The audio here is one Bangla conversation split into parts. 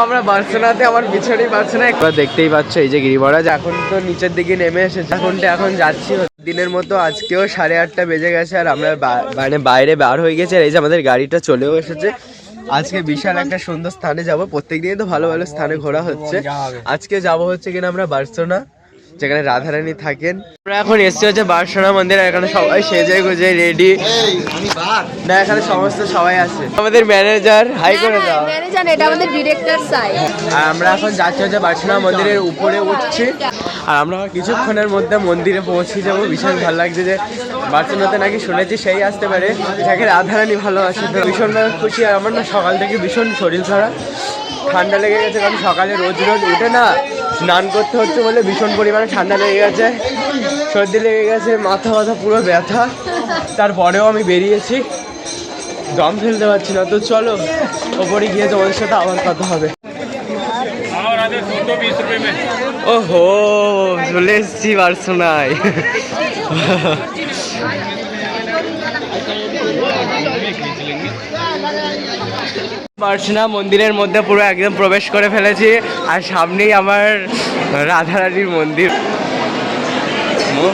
আমরা বার্সেলোনাতে আমার পিছনেই বার্সেলোনা একবার দেখতেই পাচ্ছ এই যে গিরিবরাজ এখন তো নিচের দিকে নেমে এসেছে। এখন যাচ্ছি দিনের মতো আজকেও 8:30 বেজে গেছে আর আমরা মানে বাইরে বার হয়ে গেছে। আর এই যে আমাদের গাড়িটা চলেও এসেছে। আজকে বিশাল একটা সুন্দর স্থানে যাব। প্রত্যেকদিনই তো ভালো ভালো স্থানে ঘোরা হচ্ছে। আজকে যাব হচ্ছে কিনা আমরা বার্সেলোনা, যেখানে রাধারানী থাকেন। আমরা এখন এসেছি হচ্ছে বার্সেলোনা মন্দির। এখানে সবাই সেজে গুজে রেডি না, এখানে সমস্ত সবাই আছে। আমাদের ম্যানেজার হাই করে দাও। ম্যানেজার এটা আমাদের ডিরেক্টর সাইড। আর আমরা এখন যাচ্ছি হচ্ছে বার্সেলোনা মন্দিরের উপরে উঠছি। আর আমরা কিছুক্ষণের মধ্যে মন্দিরে পৌঁছে যাবো। ভীষণ ভালো লাগছে যে বার্সেলোনাতে নাকি শুনেছি সেই আসতে পারে যাকে রাধারানী ভালোবাসে। তো ভীষণ খুশি। আর আমার না সকাল থেকে ভীষণ শরীর খারাপ, ঠান্ডা লেগে গেছে। কারণ সকালে রোজ উঠে না স্নান করতে হচ্ছে বলে ভীষণ পরিমাণে ঠান্ডা লেগে গেছে, সর্দি লেগে গেছে, মাথা পুরো ব্যথা। তারপরেও আমি বেরিয়েছি, দম ফেলতে পারছি না। তো চলো ওপরে গিয়ে তোমাদের সাথে আবার কথা হবে। ওহো, চলে এসছি বার্সেলোনায়। বার্সেলোনা মন্দিরের মধ্যে পুরো একদম প্রবেশ করে ফেলেছি। আর সামনেই আমার রাধারানীর মন্দির।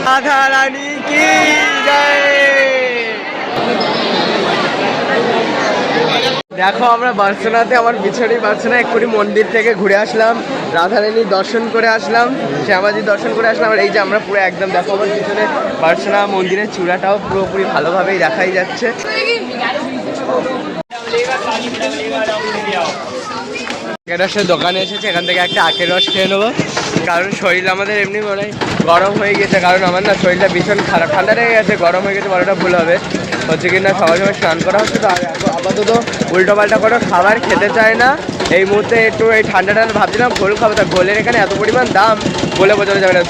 রাধারানী কি জয়। দেখো আমরা বার্সেলোনাতে আমার পিছনেই বার্সেলোনা এক্ষুনি মন্দির থেকে ঘুরে আসলাম, রাধারানীর দর্শন করে আসলাম, শ্যামাজির দর্শন করে আসলাম। আর এই যে আমরা পুরো একদম দেখো আমার পিছনে বার্সেলোনা মন্দিরের চূড়াটাও পুরোপুরি ভালোভাবেই দেখাই যাচ্ছে। আখের রসের দোকানে এসেছে, এখান থেকে একটা আখের রস খেয়ে নেবো। কারণ শরীর আমাদের এমনি মনে হয় গরম হয়ে গেছে। কারণ আমার না শরীরটা ভীষণ খারাপ, ঠান্ডা লেগে গেছে, গরম হয়ে গেছে বলাটা ভুল হবে। হচ্ছে কি না সবাই সময় স্নান করা হচ্ছে, তো আপাতত উল্টো পাল্টা করে খাবার খেতে চায় না এই মুহূর্তে। একটু এই ঠান্ডাটা ভাবছিলাম ঘোল খাবো, তা ঘোলের এখানে এত পরিমাণ দাম বলে বোঝানো যাবে না।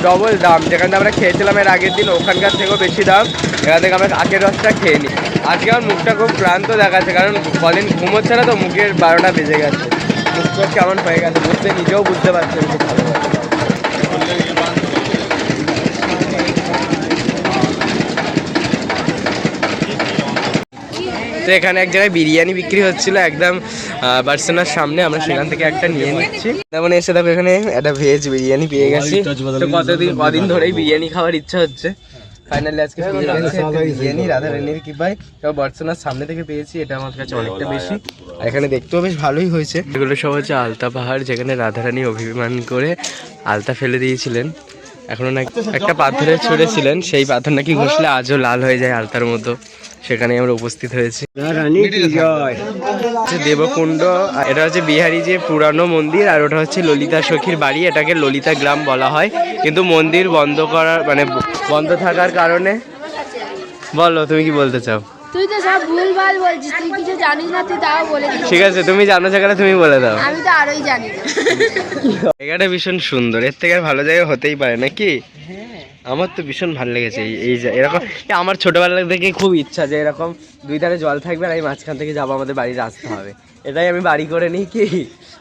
ডবল দাম। যেখানে আমরা খেয়েছিলাম এর আগের দিন ওখানকার থেকেও বেশি দাম। এখান থেকে আমরা আখের রসটা খেয়ে নিই। আজকে আমার মুখটা খুব ক্লান্ত দেখাচ্ছে, কারণ কদিন ঘুম হচ্ছে না, তো মুখের 12টা বেজে গেছে। মুখটা কেমন হয়ে গেছে নিজেও বুঝতে পারছি খুব ভালোভাবে। তো এখানে এক জায়গায় বিরিয়ানি বিক্রি হচ্ছিল একদম বার্সেলোনার সামনে। আমরা সেখান থেকে একটা নিয়ে নিচ্ছি। তেমন এসে দেখো এখানে একটা ভেজ বিরিয়ানি পেয়ে গেছি। তো কদিন ধরেই বিরিয়ানি খাওয়ার ইচ্ছা হচ্ছে। ফাইনালি আজকে বিরিয়ানি রাধারানীর কৃপায় বার্সেলোনার সামনে থেকে পেয়েছি। এটা আমার কাছে অনেকটা বেশি। আর এখানে দেখতেও বেশ ভালোই হয়েছে। এগুলো সব হচ্ছে আলতা পাহাড়, যেখানে রাধারানী অভিমান করে আলতা ফেলে দিয়েছিলেন। এখনো নাকি একটা পাথরে ছুঁড়েছিলেন, সেই পাথর নাকি ঘষলে আজও লাল হয়ে যায় আলতার মতো। সেখানে আমরা উপস্থিত হয়েছি। দেবকুণ্ড, এটা হচ্ছে বিহারি যে পুরানো মন্দির। আর ওটা হচ্ছে ললিতা সখীর বাড়ি। এটাকে ললিতা গ্রাম বলা হয়, কিন্তু মন্দির বন্ধ করার মানে বন্ধ থাকার কারণে। বলো তুমি কি বলতে চাও? তুই তো সব ভুলভাল বলছিস, তুই কিছু জানিস না, তুই তাও বলে দিস। ঠিক আছে, তুমি জানো জায়গাটা তুমি বলে দাও। আমি তো আরোই জানি না। জায়গাটা ভীষণ সুন্দর, এর থেকে আর ভালো জায়গা হতেই পারে নাকি? আমার তো ভীষণ ভালো লেগেছে এই এরকম। আমার ছোটবেলা থেকে খুব ইচ্ছা যে এরকম দুই ধারে জল থাকবে আর এই মাঝখান থেকে যাবো, আমাদের বাড়ির রাস্তা হবে। এটাই আমি বাড়ি করে নিই কি,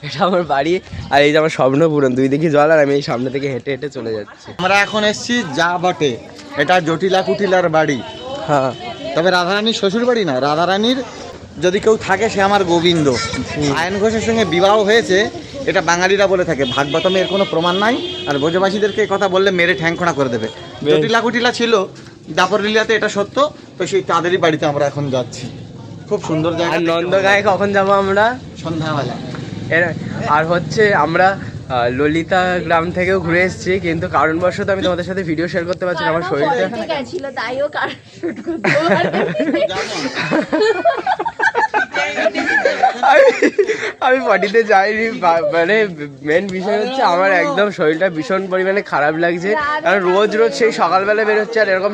এটা আমার বাড়ি। আর এই যে আমার স্বপ্ন পূরণ, দুই দিকে জল আর আমি এই সামনে থেকে হেঁটে হেঁটে চলে যাচ্ছি। আমরা এখন এসেছি যা বটে, এটা জটিলা কুটিলার বাড়ি। হ্যাঁ, তবে রাধারানীর শ্বশুর বাড়ি না। রাধারানীর যদি কেউ থাকে সে আমার গোবিন্দ। আয়ন ঘোষের সঙ্গে বিবাহ হয়েছে, এটা বাঙালিরা বলে থাকে। ভাগবতমে এর কোনো প্রমাণ নাই। আর ব্রজবাসীদেরকে কথা বললে মেরে ঠ্যাংখোনা করে দেবে। জটিলা কুটিলা ছিল দাপর লীলাতে, এটা সত্য। তো সেই তাদেরই বাড়িতে আমরা এখন যাচ্ছি। খুব সুন্দর জায়গা। আর নন্দগাঁয়ে কখন যাবো আমরা? সন্ধ্যাবেলা। আর হচ্ছে আমরা ললিতা গ্রাম থেকেও ঘুরে এসেছি, কিন্তু কারণবশত আমি তোমাদের সাথে ভিডিও শেয়ার করতে পারছি না। আমার শরীরটা ছিল তাইও আমি পার্টিতে যাইনি। মানে মেন বিষয় হচ্ছে আমার একদম শরীরটা ভীষণ পরিমাণে খারাপ লাগছে, কারণ রোজ সেই সকালবেলা বেরোচ্ছে আর এরকম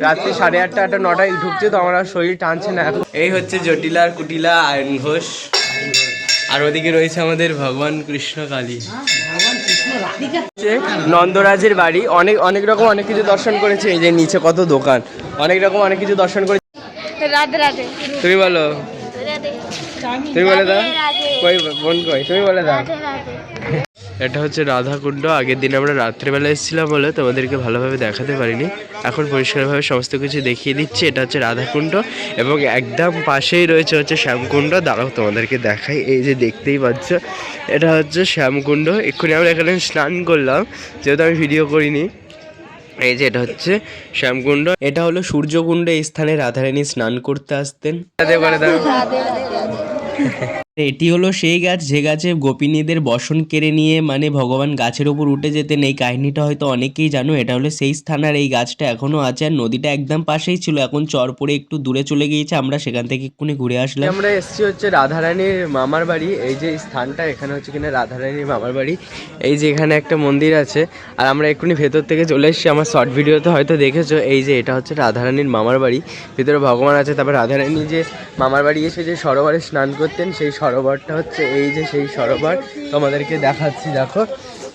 রাত্রি 8:30, 8টা, 9টায় ঢুকছে। তো আমার শরীর টানছে না। এই হচ্ছে জটিলার কুটিলা আয়ন ঘোষ। আর ওদিকে রয়েছে আমাদের ভগবান কৃষ্ণ কালী। নন্দরাজের বাড়ি। অনেক রকম অনেক কিছু দর্শন করেছে। এই যে নিচে কত দোকান, অনেক রকম অনেক কিছু দর্শন করেছে। রাধে রাধে। তুমি বলো, তুমি বলে দাও। কই বোন কই, তুমি বলে দাও। এটা হচ্ছে রাধাকুণ্ড। আগের দিন আমরা রাত্রেবেলা এসেছিলাম বলে তোমাদেরকে ভালোভাবে দেখাতে পারিনি, এখন পরিষ্কারভাবে সমস্ত কিছু দেখিয়ে দিচ্ছি। এটা হচ্ছে রাধাকুণ্ড এবং একদম পাশেই রয়েছে হচ্ছে শ্যামকুণ্ড। দাঁড়াও তোমাদেরকে দেখাই, এই যে দেখতেই পাচ্ছ এটা হচ্ছে শ্যামকুণ্ড। এক্ষুনি আমরা এখানে স্নান করলাম, যেহেতু আমি ভিডিও করিনি। এই যে এটা হচ্ছে শ্যামকুণ্ড, এটা হলো সূর্যকুণ্ড। এই স্থানে রাধারানী স্নান করতে আসতেন। এটি হলো সেই গাছ যে গাছে গোপিনীদের বসন কেড়ে নিয়ে মানে ভগবান গাছের ওপর উঠে যেতেন। এই কাহিনীটা হয়তো অনেকেই জানো। এটা হলো সেই স্থান, আর এই গাছটা এখনো আছে। আর নদীটা একদম পাশেই ছিল, এখন চর পড়ে একটু দূরে চলে গিয়েছে। আমরা সেখান থেকে এক্ষুনি ঘুরে আসলাম। আমরা এসেছি হচ্ছে রাধারানীর মামার বাড়ি। এই যে স্থানটা এখানে হচ্ছে কিনা রাধারানীর মামার বাড়ি। এই যে এখানে একটা মন্দির আছে, আর আমরা এক্ষুনি ভেতর থেকে চলে এসেছি। আমার শর্ট ভিডিওতে হয়তো দেখেছো। এই যে এটা হচ্ছে রাধারানীর মামার বাড়ি, ভিতরে ভগবান আছে। তারপর রাধারানী যে মামার বাড়ি এসে যে সরোবরে স্নান করতেন, সেই সরোবরটা হচ্ছে এই যে সেই সরোবর। তোমাদেরকে দেখাচ্ছি, দেখো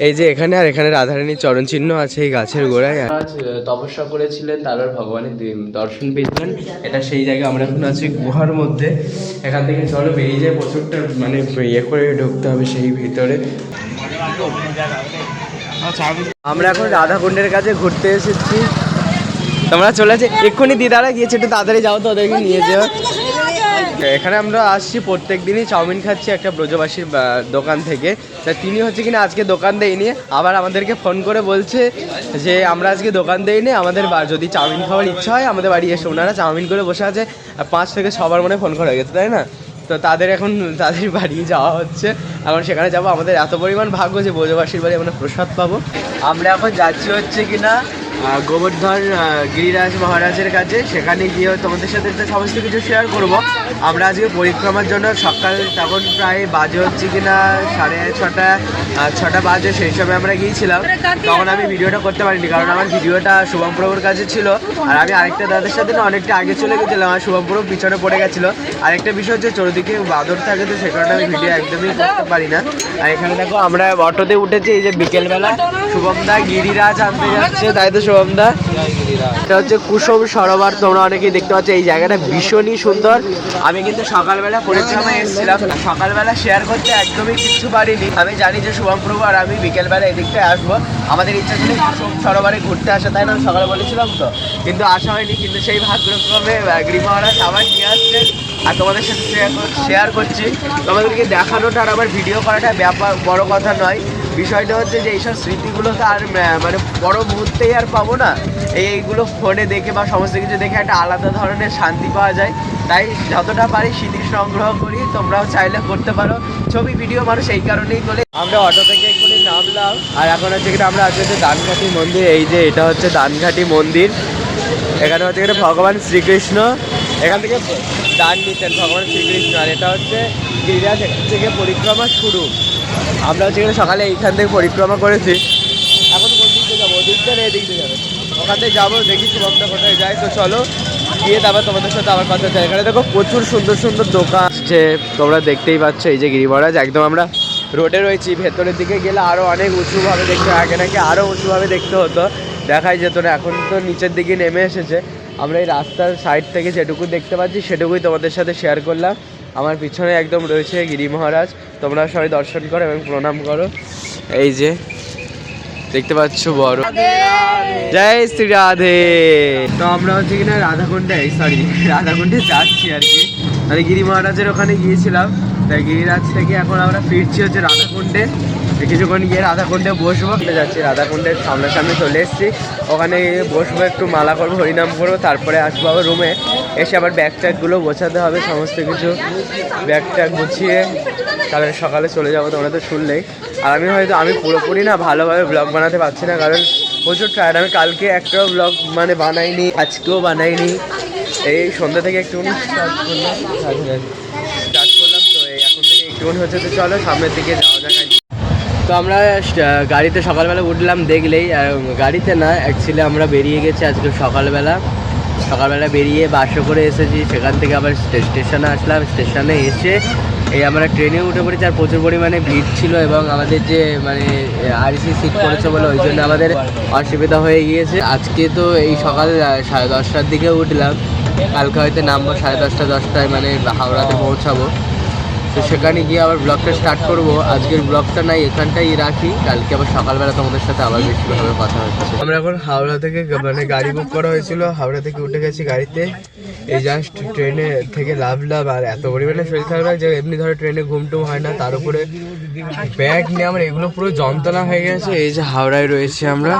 এই যে এখানে। আর এখানে রাধারানীর চরণ চিহ্ন আছে এই গাছের গোড়ায়। আজ তপস্যা করেছিলেন, তারপর ভগবানের দর্শন পেয়েছিলেন। এটা সেই জায়গায় আমরা এখন আছি গুহার মধ্যে। এখান থেকে চলো বেরিয়ে যায়, প্রচুরটা মানে ইয়ে করে ঢুকতে হবে সেই ভিতরে। আমরা এখন রাধাকুণ্ডের কাছে ঘুরতে এসেছি। তোমরা চলে আসে, এক্ষুনি দিদারা গিয়েছে, একটু তাড়াতাড়ি যাও তো, ওদেরকে নিয়ে যাও। এখানে আমরা আসছি প্রত্যেক দিনই চাউমিন খাচ্ছি একটা ব্রজবাসীর দোকান থেকে। তা তিনি হচ্ছে কিনা আজকে দোকান দেয়নি, আবার আমাদেরকে ফোন করে বলছে যে আমরা আজকে দোকান দেয়নি, আমাদের যদি চাউমিন খাওয়ার ইচ্ছা হয় আমাদের বাড়ি এসে। ওনারা চাউমিন করে বসে আছে, আর 5 থেকে সবার মনে ফোন করা গেছে, তাই না? তো তাদের এখন তাদের বাড়ি যাওয়া হচ্ছে, এখন সেখানে যাবো। আমাদের এত পরিমাণ ভাগ্য যে ব্রজবাসীর বাড়ি আমরা প্রসাদ পাবো। আমরা এখন যাচ্ছি হচ্ছে কিনা গোবর্ধন গিরিরাজ মহারাজের কাছে। সেখানে গিয়ে তোমাদের সাথে সমস্ত কিছু শেয়ার করব। আমরা আজকে পরিক্রমার জন্য সকাল তখন প্রায় বাজে হচ্ছে কিনা 6:30 বাজে, সেই সময় আমরা গিয়েছিলাম। তখন আমি ভিডিওটা করতে পারিনি, কারণ আমার ভিডিওটা শুভম প্রভুর কাছে ছিল। আর আমি আরেকটা দাদার সাথে না অনেকটা আগে চলে গেছিলাম, আর শুভম প্রভু পিছনে পড়ে গেছিলো। আরেকটা বিষয় হচ্ছে চতুর্দিকে বাদর থাকে, তো সে কারণে আমি ভিডিও একদমই করতে পারি না। আর এখানে দেখো আমরা অটোতে উঠেছি, এই যে বিকেলবেলা শুভম দা গিরিরাজ আনতে যাচ্ছে, তাই তো শুভম দা? এটা হচ্ছে কুসুম সরোবর, তোমরা অনেকেই দেখতে পাচ্ছ। এই জায়গাটা ভীষণই সুন্দর। আমি কিন্তু সকালবেলা পরিক্রমায় এসেছিলাম, সকালবেলা শেয়ার করতে একদমই কিচ্ছু পারিনি। আমি জানি যে শুভম প্রভু আর আমি বিকেলবেলা এদিকটায় আসবো, আমাদের ইচ্ছা ছিল কুসুম সরোবরে ঘুরতে আসা, তাই না? সকালে বলেছিলাম তো, কিন্তু আসা হয়নি। কিন্তু সেই ভাগ্যক্রমে গিরি মহারাজ আবার নিয়ে আসছেন, আর তোমাদের সাথে শেয়ার করছি। তোমাদেরকে দেখানোটা আর আমার ভিডিও করাটা ব্যাপার বড় কথা নয়। বিষয়টা হচ্ছে যে এইসব স্মৃতিগুলো তো আর মানে বড় মুহূর্তেই আর পাবো না। এইগুলো ফোনে দেখে বা সমস্ত কিছু দেখে একটা আলাদা ধরনের শান্তি পাওয়া যায়। তাই যতটা পারি স্মৃতি সংগ্রহ করি, তোমরাও চাইলে করতে পারো। ছবি ভিডিও মানুষ এই কারণেই করে। আমরা অটো থেকে এক্ষুনি নামলাম, আর এখন হচ্ছে কিনা আমরা আছি হচ্ছে দানঘাটি মন্দির। এই যে এটা হচ্ছে দানঘাটি মন্দির। এখানে হচ্ছে কিনা ভগবান শ্রীকৃষ্ণ এখান থেকে দান নিতেন, ভগবান শ্রীকৃষ্ণ। আর এটা হচ্ছে গিরিরাজ, এখান থেকে পরিক্রমা শুরু। আমরা হচ্ছে এখানে সকালে এইখান থেকে পরিক্রমা করেছি। এখন কোন দিক দিয়ে যাবো? ওদিক দিয়ে এদিক দিয়ে যাবো, ওখান থেকে যাবো। দেখি শুভমটা কোথায় যায়, তো চলো গিয়ে তারপর তোমাদের সাথে আবার কথা চাই। এখানে দেখো প্রচুর সুন্দর সুন্দর দোকান আসছে, তোমরা দেখতেই পাচ্ছ। এই যে গিরি মহারাজ, একদম আমরা রোডে রয়েছি। ভেতরের দিকে গেলে আরও অনেক উঁচুভাবে দেখতে, আগে নাকি আরও উঁচুভাবে দেখতে হতো, দেখাই যেত না। এখন তো নিচের দিকে নেমে এসেছে। আমরা এই রাস্তার সাইড থেকে যেটুকু দেখতে পাচ্ছি সেটুকুই তোমাদের সাথে শেয়ার করলাম। আমার পিছনে একদম রয়েছে গিরি মহারাজ, তোমরা সবাই দর্শন করো এবং প্রণাম করো। এই যে দেখতে পাচ্ছ বড়, জয় শ্রী রাধে। তো আমরা হচ্ছে কিনা রাধাকুণ্ডে যাচ্ছি আর কি। মানে গিরি মহারাজের ওখানে গিয়েছিলাম, তাই গিরিরাজ থেকে এখন আমরা ফিরছি হচ্ছে রাধাকুণ্ডে। কিছুক্ষণ গিয়ে রাধাকুণ্ডে বসবো, যাচ্ছি রাধাকুণ্ডের সামনাসামনি চলে এসেছি। ওখানে বসবো, একটু মালা করবো, হরিনাম করবো, তারপরে আসবো আবার রুমে। এসে আবার ব্যাগ ট্যাগগুলো গোছাতে হবে, সমস্ত কিছু ব্যাগ ট্যাগ গুছিয়ে তাহলে সকালে চলে যাবো। তোমরা তো শুনলেই। আর আমি পুরোপুরি না ভালোভাবে ব্লগ বানাতে পারছি না, কারণ প্রচুর টায়ার্ড। আমি কালকে একটাও ব্লগ মানে বানাইনি, আজকেও বানাইনি। এই সন্ধ্যা থেকে একটুখানি স্টার্ট করলাম। তো এই এখন থেকে একটুখানি হচ্ছে, তো চলো সামনের দিকে যাওয়া যাক। তো আমরা গাড়িতে সকালবেলা উঠলাম দেখলেই, আর গাড়িতে না অ্যাকচুয়ালি আমরা বেরিয়ে গেছি আজকে সকালবেলা বেরিয়ে বাসে করে এসেছি। সেখান থেকে আবার স্টেশনে আসলাম। স্টেশনে এসে এই আমরা ট্রেনে উঠে পড়েছি, আর প্রচুর পরিমাণে ভিড় ছিল এবং আমাদের যে মানে আরসি সিট করেছে বলে ওই জন্য আমাদের অসুবিধা হয়ে গিয়েছে। আজকে তো এই সকাল 10:30টার দিকে উঠলাম, কালকে হয়তো নামবো 10:30-10টায়, মানে হাওড়াতে পৌঁছাবো। তো সেখানে গিয়ে আবার ব্লগটা স্টার্ট করব। আজকের ব্লগটা নাই এখানটাই রাখি, কালকে আবার সকালবেলা তোমাদের সাথে আবার বেশিভাবে কথা হচ্ছে। আমরা এখন হাওড়া থেকে মানে গাড়ি বুক করা হয়েছিল, হাওড়া থেকে উঠে গেছি গাড়িতে। এই জাস্ট ট্রেনে থেকে লাভলাম, আর এত পরিমাণে শরীর খারাপ যে এমনি ধরো ট্রেনে ঘুমটুম হয় না, তার উপরে ব্যাগ নিয়ে আমার এগুলো পুরো যন্ত্রণা হয়ে গেছে। এই যে হাওড়ায় রয়েছি আমরা।